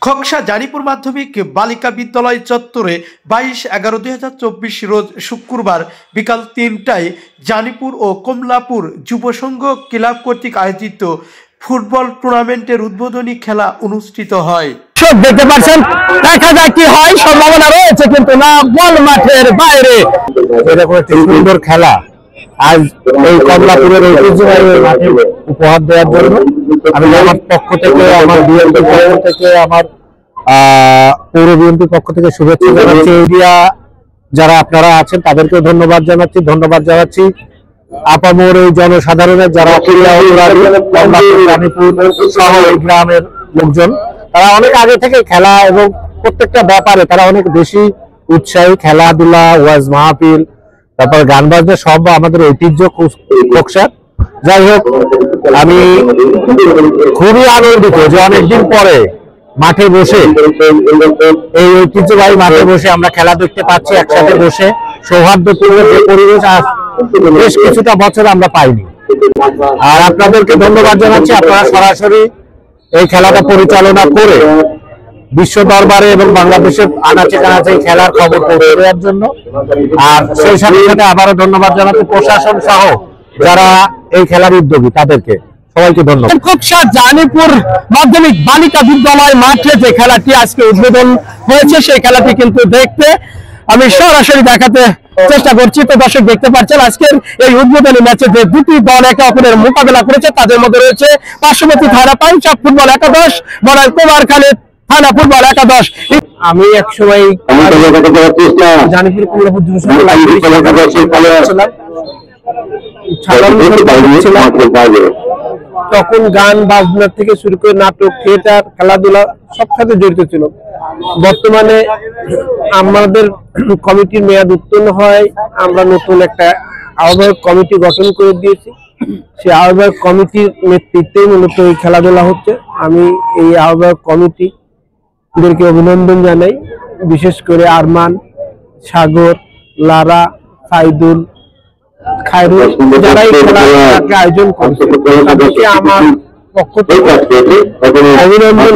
খোকসা জানিপুর মাধ্যমিক বালিকা বিদ্যালয় চত্বরে 22/11/2024 রোজ শুক্রবার বিকাল 3টায় জানিপুর ও কমলাপুর যুব সংঘ ক্লাব কর্তৃক আয়োজিত ফুটবল টুর্নামেন্টের উদ্বোধনী খেলা অনুষ্ঠিত হয়। দেখতে পাচ্ছেন, দেখা যাক কি হয়, সম্ভাবনা রয়েছে কিন্তু না বল মাঠের বাইরে। এরকম একটি সুন্দর খেলা আজ এই কমলাপুরের ঐতিহ্যবাহী মাঠে উপহার দেওয়ার জন্য আমি আমার পক্ষ থেকে, আমার বিএনপির পক্ষ থেকে, আমার পৌর বিএনপির পক্ষ থেকে শুভেচ্ছা জানাচ্ছি। এরিয়া যারা আপনারা আছেন তাদেরকেও ধন্যবাদ জানাচ্ছি। আপামর এই জনসাধারণের যারা সহ এই গ্রামের লোকজন, তারা অনেক আগে থেকে খেলা এবং প্রত্যেকটা ব্যাপারে তারা অনেক বেশি উৎসাহী। খেলাধুলা, ওয়াজ মাহফিল, তারপর গান বাজনা সব আমাদের ঐতিহ্য খোকসা। যাই হোক, আমি খুবই আনন্দিত যে অনেকদিন পরে মাঠে বসে, এই ঐতিহ্যবাহী মাঠে বসে আমরা খেলা দেখতে পাচ্ছি। একসাথে বসে সৌহার্দ্যপূর্ণ যে পরিবেশ বেশ কিছুটা বছর আমরা পাইনি। আর আপনাদেরকে ধন্যবাদ জানাচ্ছি, আপনারা সরাসরি এই খেলাটা পরিচালনা করে বিশ্ব দরবারে এবং বাংলাদেশের আনাচে কানাচে খেলার খবর পৌঁছে দেওয়ার জন্য। আর সেই সাথে সাথে আবারও ধন্যবাদ জানাচ্ছি প্রশাসন সহ যারা এই খেলার উদ্যোগী, তাদেরকে সবাইকে ধন্যবাদ। খোকসা জানিপুর মাধ্যমিক বালিকা বিদ্যালয় মাঠে যে খেলাটি আজকে উদ্বোধন হয়েছে, সেই খেলাটি কিন্তু দেখতে আমি সরাসরি দেখাতে চেষ্টা করছি। তো দর্শক দেখতে পাচ্ছেন, আজকের এই উদ্বোধনী ম্যাচে যে দুটি দল একে অপরের মোকাবেলা করেছে, তাদের মধ্যে রয়েছে পার্শ্ববর্তী থানা পাইচা ফুটবল একাদশ বনাম কুমারখালী থানা ফুটবল একাদশ। আমি একসময় জানিপুর কমলাপুর যুব সংঘ তখন গান বাজনা থেকে শুরু করে নাটক, থিয়েটার, খেলাধুলা সব সাথে জড়িত ছিল। বর্তমানে আমাদের কমিটির মেয়াদ উত্তীর্ণ হয়, আমরা নতুন একটা আহ্বায়ক কমিটি গঠন করে দিয়েছি। সেই আহ্বায়ক কমিটির নেতৃত্বেই মূলত এই খেলাধুলা হচ্ছে। আমি এই আহ্বায়ক কমিটিদেরকে অভিনন্দন জানাই, বিশেষ করে আরমান, সাগর, লারা, সাইদুল, খায়রুল, যারা এই খেলাটাকে আয়োজন করছে তাদেরকে আমার পক্ষ থেকে অভিনন্দন।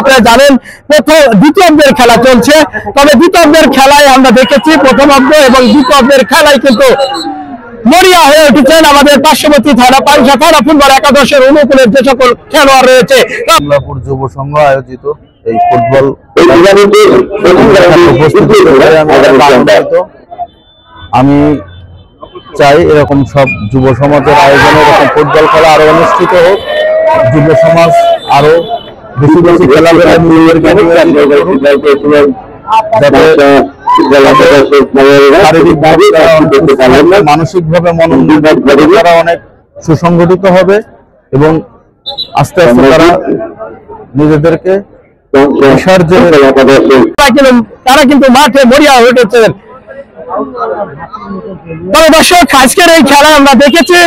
আপনারা জানেন, দ্বিতীয়ার্ধের খেলা চলছে, তবে দ্বিতীয়ার্ধের খেলায় আমরা দেখেছি প্রথমার্ধ এবং দ্বিতীয়ার্ধের খেলায় কিন্তু মরিয়া হয়ে উঠেছেন আমাদের পার্শ্ববর্তী থানা পাইচা থানা ফুটবল একাদশের অনুকূলের যে সকল খেলোয়াড় রয়েছে। কমলাপুর যুব সংঘ আয়োজিত এই ফুটবল আমি চাই এরকম সব যুব সমাজের আয়োজনে এরকম ফুটবল খেলা আরো অনুষ্ঠিত হোক। যুব সমাজ আরো বেশি বেশি খেলাধুলায় মানসিক ভাবে তারা অনেক সুসংগঠিত হবে এবং আস্তে আস্তে তারা নিজেদেরকে তারা কিন্তু মাঠে মরিয়া হয়ে উঠেছেন। তবে দর্শক, আজকের এই খেলা আমরা দেখেছি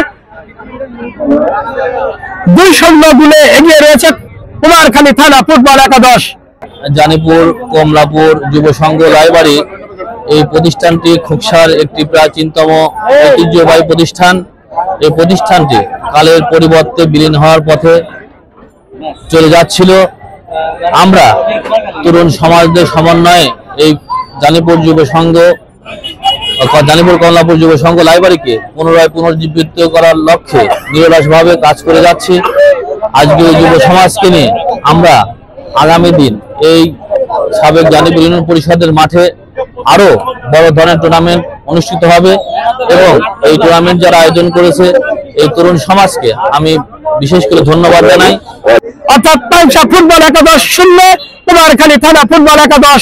2-0 গোলে এগিয়ে রয়েছে কুমারখালী থানা ফুটবল একাদশ। জানিপুর কমলাপুর যুব সংঘ লাইব্রেরি, এই প্রতিষ্ঠানটি খোকসার একটি প্রাচীনতম ঐতিহ্যবাহী প্রতিষ্ঠান। এই প্রতিষ্ঠানটি কালের পরিবর্তে বিলীন হওয়ার পথে চলে যাচ্ছিল। আমরা তরুণ সমাজদের সমন্বয়ে এই জানিপুর কমলাপুর যুব সংঘ লাইব্রেরিকে পুনরায় পুনর্জীবিত করার লক্ষ্যে নিরলসভাবে কাজ করে যাচ্ছি। আজকে যুব সমাজকে নিয়ে আমরা আগামী দিন এই সাবেক জানিপুর ইউনিয়ন পরিষদের মাঠে আরো বড় ধরনের টুর্নামেন্ট অনুষ্ঠিত হবে এবং এই টুর্নামেন্ট যারা আয়োজন করেছে এই তরুণ সমাজকে আমি বিশেষ করে ধন্যবাদ জানাই। অর্থাৎ পাইচা ফুটবল একাদশ 0, কুমারখালী থানা ফুটবল একাদশ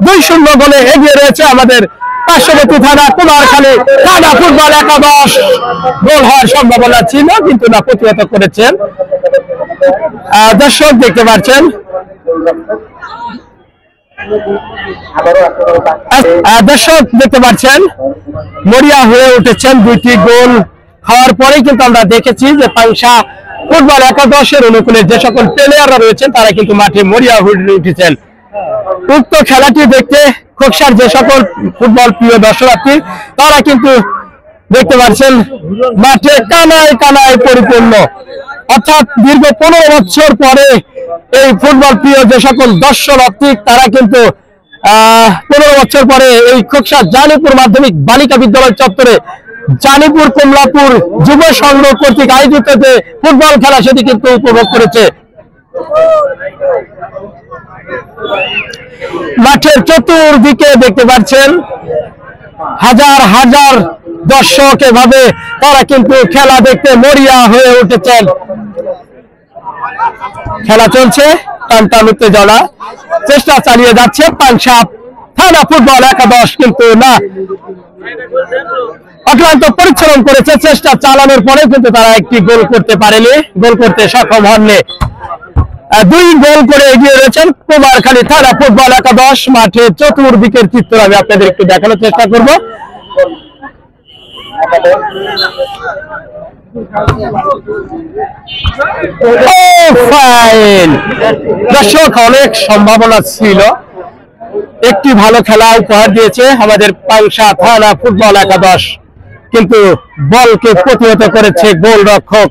2-0 গোলে এগিয়ে রয়েছে আমাদের পার্শ্ববর্তী থানা কুমারখালী থানা ফুটবল একাদশ। গোল হওয়ার সম্ভাবনা ছিল কিন্তু না, প্রতিহত করেছেন। দর্শক দেখতে পাচ্ছেন, মরিয়া হয়ে উঠেছেন। 2টি গোল খাওয়ার পরেই কিন্তু আমরা দেখেছি যে পাইচা ফুটবল একাদশের অনুকূলে যে সকল প্লেয়াররা রয়েছেন তারা কিন্তু মাঠে মরিয়া হয়ে উঠেছেন। উক্ত খেলাটি দেখতে খোকসার যে সকল ফুটবল প্রিয় দর্শনার্থী তারা কিন্তু দেখতে পাচ্ছেন মাঠে কানায় কানায় পরিপূর্ণ। অর্থাৎ দীর্ঘ 15 বছর পরে এই ফুটবল প্রিয় যে সকল দর্শনার্থী তারা কিন্তু 15 বছর পরে এই খোকসা জানিপুর মাধ্যমিক বালিকা বিদ্যালয় চত্বরে জানিপুর কমলাপুর যুব সংঘ কর্তৃক আয়োজিত যে ফুটবল খেলা সেটি কিন্তু উপভোগ করেছে। মাঠের চতুর্দিকে দেখতে পাচ্ছেন হাজার হাজার দর্শক, এভাবে তারা কিন্তু খেলা দেখতে মরিয়া হয়ে উঠেছেন। খেলা চলছে, টানটান উত্তেজনা, চেষ্টা চালিয়ে যাচ্ছে পাংশা থানা ফুটবল একাদশ, কিন্তু না, অক্লান্ত পরিশ্রম করেছে, চেষ্টা চালানোর পরে কিন্তু তারা একটি গোল করতে পারেনি, গোল করতে সক্ষম হননি। 2 গোল করে এগিয়ে রয়েছেন কুমারখালী থানা ফুটবল একাদশ। মাঠের চতুর্দিকের চিত্র আমি আপনাদের একটু দেখানোর চেষ্টা করব। দর্শক, অনেক সম্ভাবনা ছিল, একটি ভালো খেলা উপহার দিয়েছে আমাদের পাংশা থানা ফুটবল একাদশ, কিন্তু বলকে প্রতিহত করেছে গোলরক্ষক।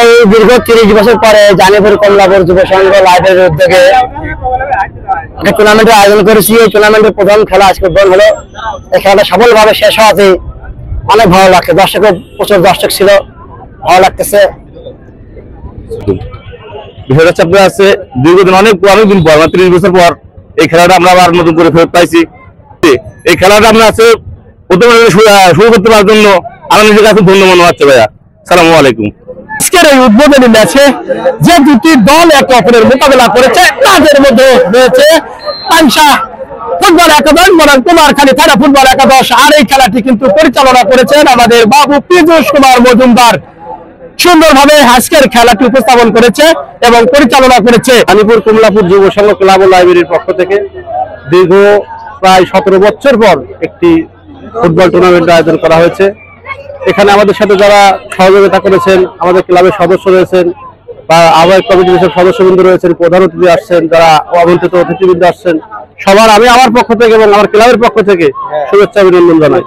এই দীর্ঘ 30 বছর পরে জানিপুর কমলাপুর যুব সংঘ লাইব্রেরির উদ্যোগে একটা টুর্নামেন্টের আয়োজন করেছি। এই টুর্নামেন্টের প্রথম খেলা আজকে উদ্বোধন হলো। এই খেলাটা সফলভাবে শেষ হওয়াতে অনেক ভালো লাগছে, দর্শকের প্রচুর দর্শক ছিল, ভালো লাগতেছে। বিষয়টা হচ্ছে আপনার আছে দীর্ঘদিন অনেকদিন পর 30 বছর পর এই খেলাটা আমরা আবার নতুন করে ফেরত পাইছি। এই খেলাটা আপনার আছে প্রথমে শুরু করতে পারার জন্য আমার নিজের কাছে ধন্য মনে হচ্ছে ভাইয়া। আসসালামু আলাইকুম। আজকের এই উদ্বোধনী ম্যাচে যে দুটি দল একে অপরের মোকাবেলা করেছে তাদের মধ্যে রয়েছে পাংশা ফুটবল একাদশ বনাম কুমারখালী থানা ফুটবল একাদশ। আর এই খেলাটি কিন্তু পরিচালনা করেছেন আমাদের বাবু পীযূষ কুমার মজুমদার। সুন্দরভাবে আজকের খেলাটি উপস্থাপন করেছে এবং পরিচালনা করেছে জানিপুর কমলাপুর যুব সংঘ ক্লাব ও লাইব্রেরির পক্ষ থেকে দীর্ঘ প্রায় 17 বছর পর একটি ফুটবল টুর্নামেন্ট আয়োজন করা হয়েছে। এখানে আমাদের সাথে যারা সহযোগিতা করেছেন, আমাদের ক্লাবের সদস্য রয়েছেন বা আহ্বায়ক কমিটির যেসব সদস্যবৃন্দ রয়েছেন, প্রধান অতিথি আসছেন, যারা আমন্ত্রিত অতিথিবৃন্দ আসছেন, সবার আমি আমার পক্ষ থেকে এবং আমার ক্লাবের পক্ষ থেকে শুভেচ্ছা অভিনন্দন জানাই।